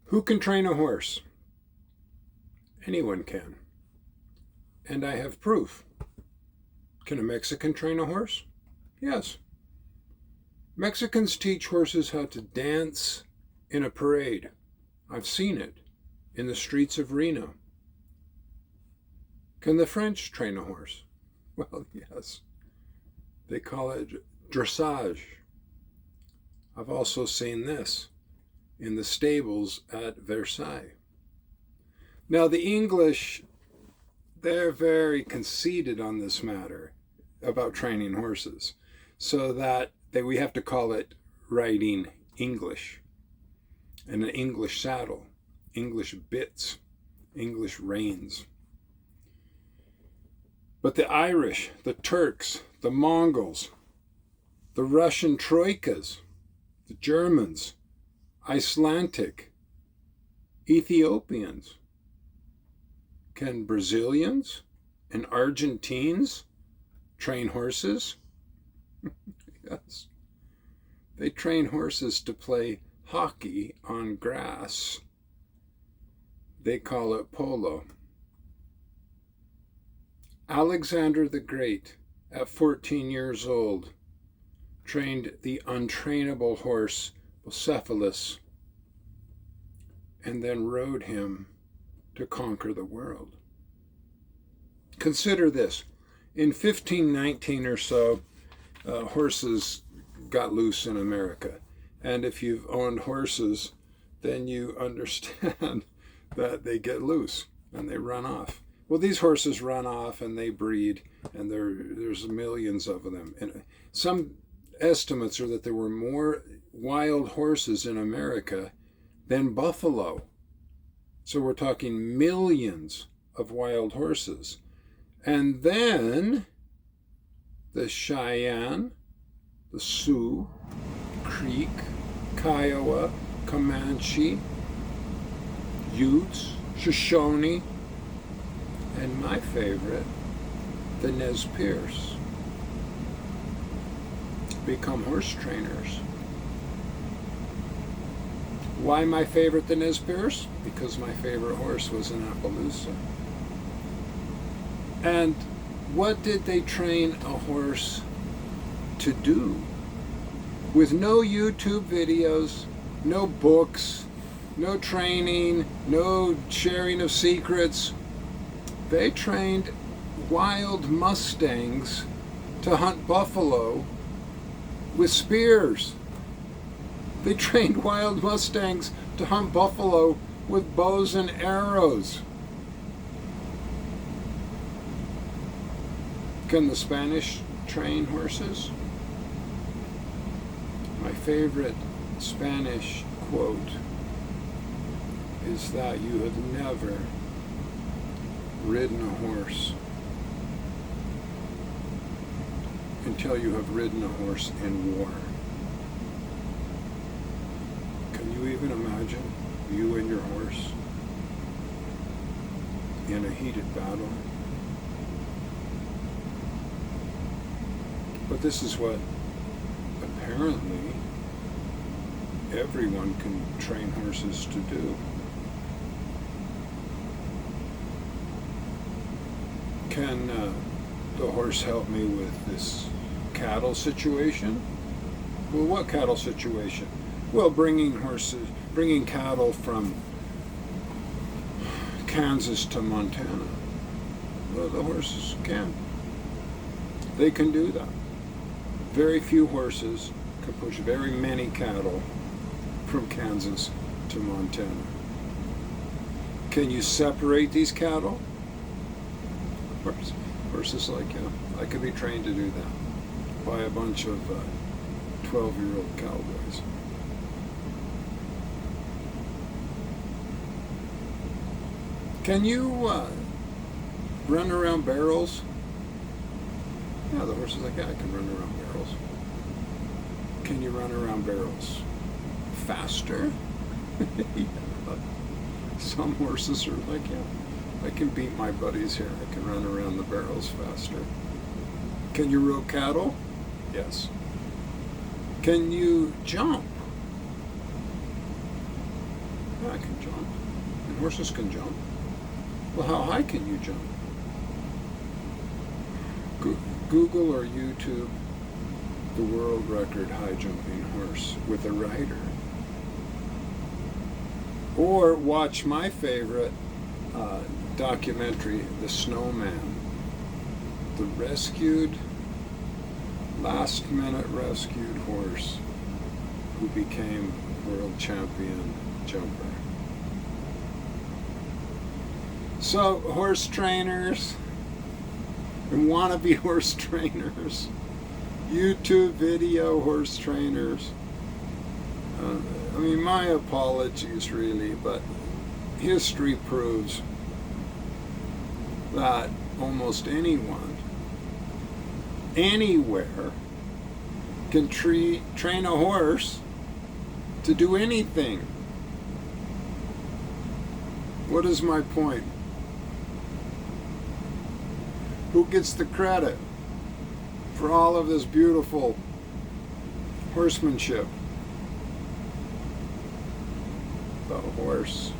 Who can train a horse? Anyone can. And I have proof. Can a Mexican train a horse? Yes. Mexicans teach horses how to dance in a parade. I've seen it in the streets of Reno. Can the French train a horse? Well, yes. They call it dressage. I've also seen this in the stables at Versailles. Now, the English, they're very conceited on this matter about training horses, so that we have to call it riding English, and an English saddle, English bits, English reins. But the Irish, the Turks, the Mongols, the Russian troikas, the Germans, Icelandic, Ethiopians, can Brazilians and Argentines train horses? Yes. They train horses to play hockey on grass. They call it polo. Alexander the Great, at 14 years old, trained the untrainable horse Bucephalus and then rode him to conquer the world. Consider this. In 1519 or so, horses got loose in America. And if you've owned horses, then you understand that they get loose and they run off. Well, these horses run off and they breed, and there's millions of them. And some estimates are that there were more wild horses in America than buffalo. So we're talking millions of wild horses. And then the Cheyenne, the Sioux, Creek, Kiowa, Comanche, Utes, Shoshone, and my favorite, the Nez Perce, become horse trainers. Why my favorite, the Nez Perce? Because my favorite horse was an Appaloosa. And what did they train a horse to do? With no YouTube videos, no books, no training, no sharing of secrets, they trained wild Mustangs to hunt buffalo with spears. They trained wild Mustangs to hunt buffalo with bows and arrows. Can the Spanish train horses? My favorite Spanish quote is that you have never ridden a horse until you have ridden a horse in war. Can you even imagine you and your horse in a heated battle? But this is what apparently everyone can train horses to do. Can the horse help me with this cattle situation? Well, what cattle situation? Well, bringing cattle from Kansas to Montana. Well, the horses can. They can do that. Very few horses can push very many cattle from Kansas to Montana. Can you separate these cattle? Horses like you. I could be trained to do that by a bunch of 12-year-old cowboys. Can you run around barrels? Yeah, the horse is like, yeah, I can run around barrels. Can you run around barrels faster? Yeah. Some horses are like, yeah, I can beat my buddies here. I can run around the barrels faster. Can you row cattle? Yes. Can you jump? Yeah, I can jump. And horses can jump. Well, how high can you jump? Google or YouTube the world record high jumping horse with a rider. Or watch my favorite documentary, The Snowman. The last minute rescued horse who became world champion jumper. So, horse trainers and wannabe horse trainers, YouTube video horse trainers. I mean, my apologies really, but history proves that almost anyone, anywhere, can train a horse to do anything. What is my point? Who gets the credit for all of this beautiful horsemanship? The horse.